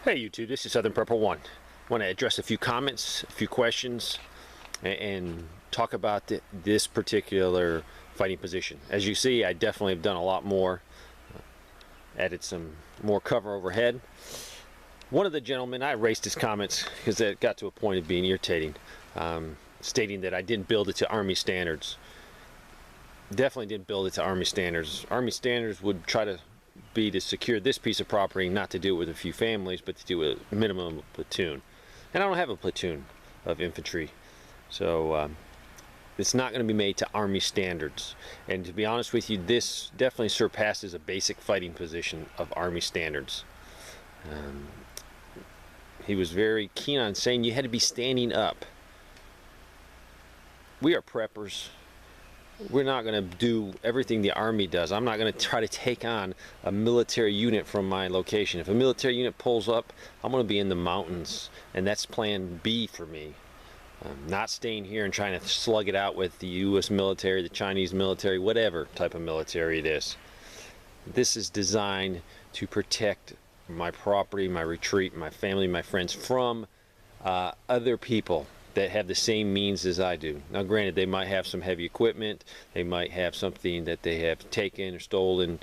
Hey YouTube, this is Southern Prepper 1. I want to address a few comments, a few questions, and talk about this particular fighting position. As you see, I definitely have done a lot more, added some more cover overhead. One of the gentlemen, I erased his comments because it got to a point of being irritating, stating that I didn't build it to Army standards. Definitely didn't build it to Army standards. Army standards would try to be to secure this piece of property, not to do it with a few families, but to do it a minimum of a platoon. And I don't have a platoon of infantry, so it's not going to be made to Army standards. And to be honest with you, this definitely surpasses a basic fighting position of Army standards. He was very keen on saying you had to be standing up. We are preppers. We're not going to do everything the Army does. I'm not going to try to take on a military unit from my location. If a military unit pulls up, I'm going to be in the mountains, and that's plan B for me. Not staying here and trying to slug it out with the U.S. military, the Chinese military, whatever type of military it is. This is designed to protect my property, my retreat, my family, my friends from other people that have the same means as I do. Now granted, they might have some heavy equipment, they might have something that they have taken or stolen,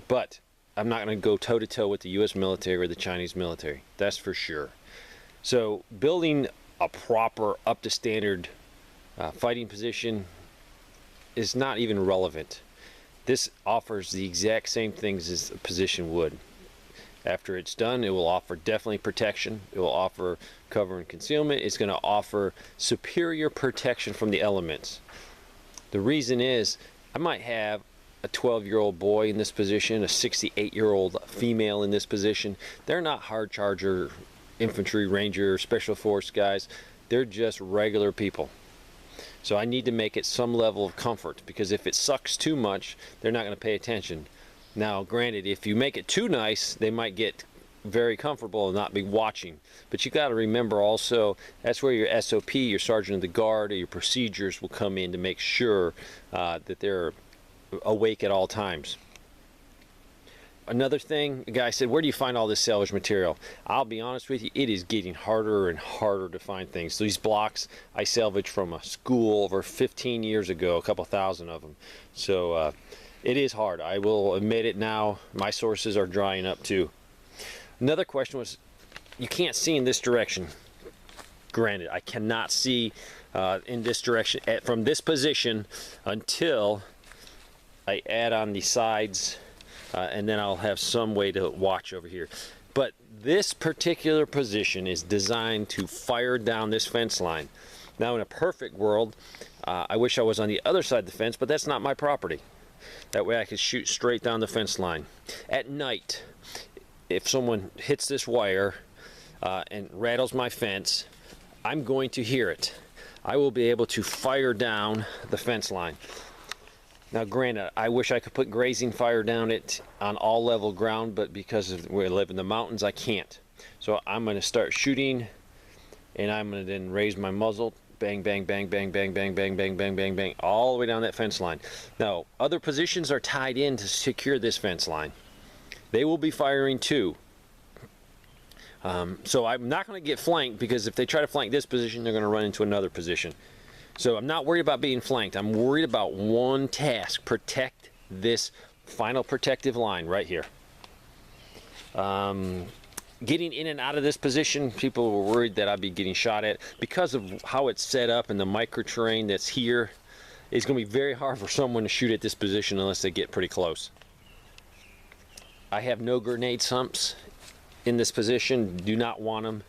but I'm not going to go toe to toe with the US military or the Chinese military, that's for sure. So building a proper up to standard fighting position is not even relevant. This offers the exact same things as a position would. After it's done, it will offer definitely protection. It will offer cover and concealment. It's going to offer superior protection from the elements. The reason is I might have a 12-year-old boy in this position, a 68-year-old female in this position. They're not hard charger, infantry, ranger, special force guys. They're just regular people. So I need to make it some level of comfort, because if it sucks too much, they're not going to pay attention. Now granted, if you make it too nice, they might get very comfortable and not be watching. But you got to remember also, that's where your SOP, your Sergeant of the Guard, or your procedures will come in to make sure that they're awake at all times. Another thing, the guy said, where do you find all this salvage material? I'll be honest with you, it is getting harder and harder to find things. These blocks I salvaged from a school over 15 years ago, a couple thousand of them. So it is hard. I will admit it now. My sources are drying up too. Another question was, you can't see in this direction. Granted, I cannot see in this direction from this position until I add on the sides, and then I'll have some way to watch over here. But this particular position is designed to fire down this fence line. Now in a perfect world, I wish I was on the other side of the fence, but that's not my property. That way I could shoot straight down the fence line. At night, if someone hits this wire and rattles my fence, I'm going to hear it. I will be able to fire down the fence line. Now granted, I wish I could put grazing fire down it on all level ground, but because of where I live in the mountains, I can't. So I'm going to start shooting, and I'm going to then raise my muzzle. Bang, bang, bang, bang, bang, bang, bang, bang, bang, bang, bang, all the way down that fence line. Now, other positions are tied in to secure this fence line. They will be firing too. So I'm not going to get flanked, because if they try to flank this position, they're going to run into another position. So I'm not worried about being flanked. I'm worried about one task: protect this final protective line right here. Getting in and out of this position, people were worried that I'd be getting shot at. Because of how it's set up and the micro terrain that's here, it's going to be very hard for someone to shoot at this position unless they get pretty close. I have no grenade sumps in this position. Do not want them.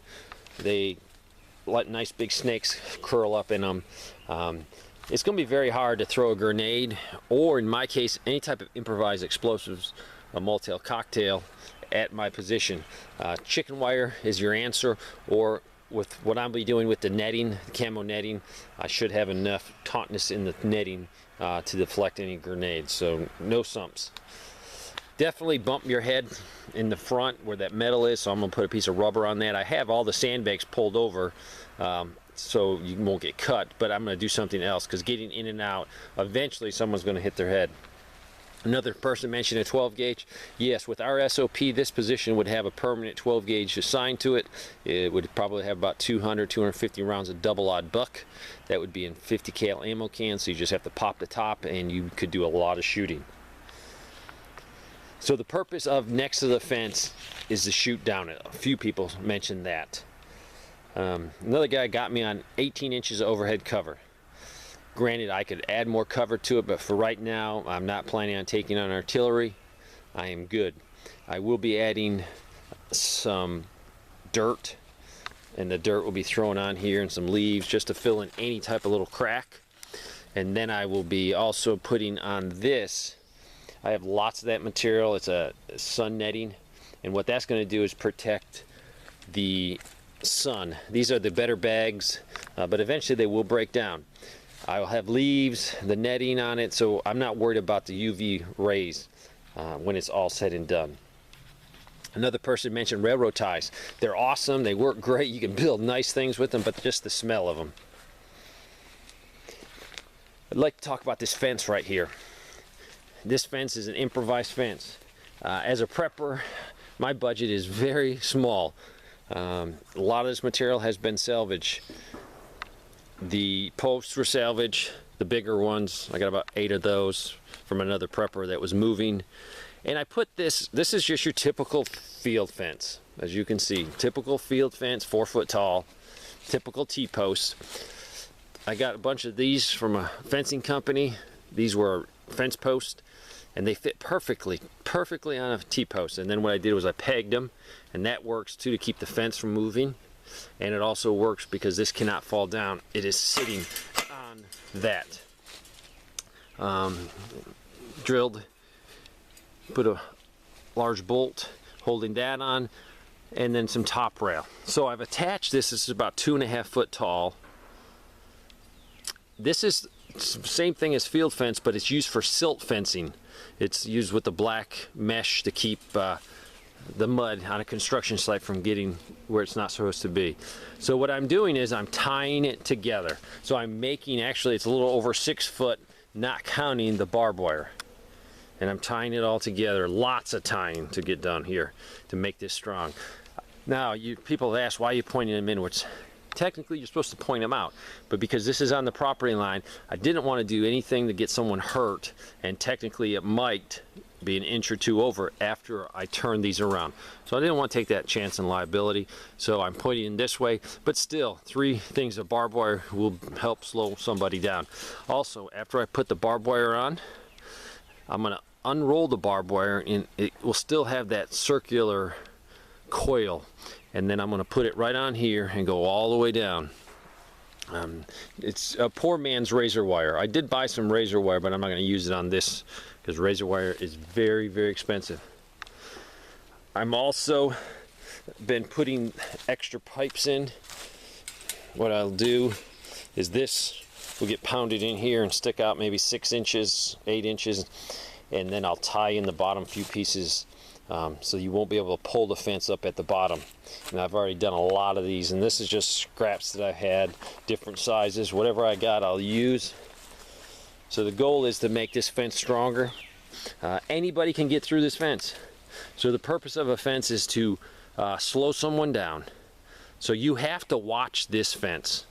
They let nice big snakes curl up in them. It's going to be very hard to throw a grenade, or in my case, any type of improvised explosives, a Molotov cocktail, at my position. Chicken wire is your answer, or with what I'll be doing with the netting, the camo netting, I should have enough tautness in the netting to deflect any grenades, so no sumps. Definitely bump your head in the front where that metal is, so I'm going to put a piece of rubber on that. I have all the sandbags pulled over so you won't get cut, but I'm going to do something else, because getting in and out, eventually someone's going to hit their head. Another person mentioned a 12 gauge. Yes, with our SOP, this position would have a permanent 12 gauge assigned to it. It would probably have about 200, 250 rounds of double aught buck. That would be in 50 cal ammo cans, so you just have to pop the top and you could do a lot of shooting. So the purpose of next to the fence is to shoot down it. A few people mentioned that. Another guy got me on 18 inches of overhead cover. Granted, I could add more cover to it, but for right now, I'm not planning on taking on artillery. I am good. I will be adding some dirt, and the dirt will be thrown on here, and some leaves just to fill in any type of little crack. And then I will be also putting on this. I have lots of that material. It's a sun netting, and what that's going to do is protect the sun. These are the better bags, but eventually they will break down. I'll have leaves, the netting on it, so I'm not worried about the UV rays when it's all said and done. Another person mentioned railroad ties. They're awesome, they work great, you can build nice things with them, but just the smell of them. I'd like to talk about this fence right here. This fence is an improvised fence. As a prepper, my budget is very small. A lot of this material has been salvaged. The posts were salvaged, the bigger ones. I got about 8 of those from another prepper that was moving. And I put this is just your typical field fence. As you can see, typical field fence, 4 foot tall, typical T-posts. I got a bunch of these from a fencing company. These were fence posts, and they fit perfectly on a T-post. And then what I did was I pegged them, and that works too to keep the fence from moving. And it also works because this cannot fall down. It is sitting on that. Drilled, put a large bolt holding that on, and then some top rail. So I've attached this. This is about 2.5 foot tall. This is the same thing as field fence, but it's used for silt fencing. It's used with the black mesh to keep the mud on a construction site from getting where it's not supposed to be. So what I'm doing is I'm tying it together. So I'm making, actually it's a little over 6 foot, not counting the barbed wire. And I'm tying it all together. Lots of tying to get done here to make this strong. Now, people have asked, why are you pointing them inwards? Technically, you're supposed to point them out, but because this is on the property line, I didn't want to do anything to get someone hurt, and technically it might be an inch or two over after I turn these around. So I didn't want to take that chance and liability, so I'm pointing this way, but still, 3 things of barbed wire will help slow somebody down. Also, after I put the barbed wire on, I'm going to unroll the barbed wire, and it will still have that circular coil, and then I'm going to put it right on here and go all the way down. It's a poor man's razor wire. I did buy some razor wire, but I'm not going to use it on this because razor wire is very, very expensive. I'm also been putting extra pipes in. What I'll do is this will get pounded in here and stick out maybe 6 inches, 8 inches, and then I'll tie in the bottom few pieces so you won't be able to pull the fence up at the bottom. And I've already done a lot of these, and this is just scraps that I've had, different sizes. Whatever I got, I'll use. So the goal is to make this fence stronger. Anybody can get through this fence. So the purpose of a fence is to slow someone down. So you have to watch this fence.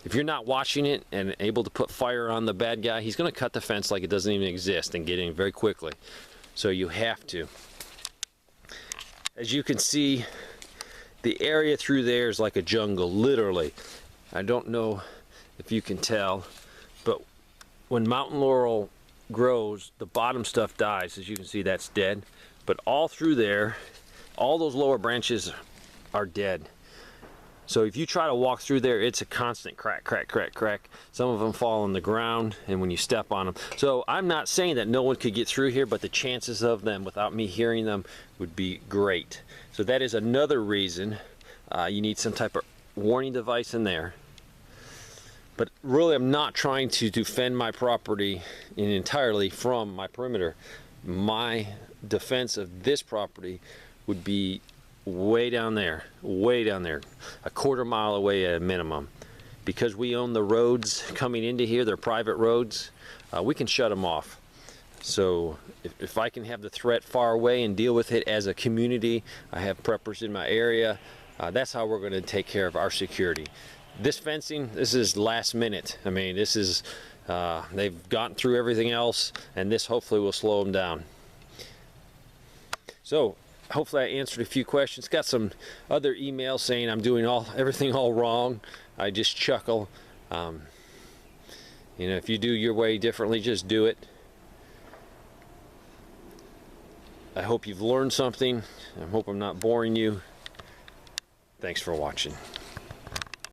If you're not watching it and able to put fire on the bad guy, he's going to cut the fence like it doesn't even exist and get in very quickly. So you have to. As you can see, the area through there is like a jungle, literally. I don't know if you can tell, but when mountain laurel grows, the bottom stuff dies. As you can see, that's dead. But all through there, all those lower branches are dead. So if you try to walk through there, it's a constant crack, crack, crack, crack. Some of them fall on the ground, and when you step on them. So I'm not saying that no one could get through here, but the chances of them without me hearing them would be great. So that is another reason you need some type of warning device in there. But really, I'm not trying to defend my property entirely from my perimeter. My defense of this property would be way down there, a quarter mile away at a minimum. Because we own the roads coming into here, they're private roads, we can shut them off. So if I can have the threat far away and deal with it as a community, I have preppers in my area, that's how we're going to take care of our security. This fencing, this is last minute. I mean, this is, they've gotten through everything else, and this hopefully will slow them down. So hopefully I answered a few questions. Got some other emails saying I'm doing everything all wrong. I just chuckle. You know, if you do your way differently, just do it. I hope you've learned something. I hope I'm not boring you. Thanks for watching.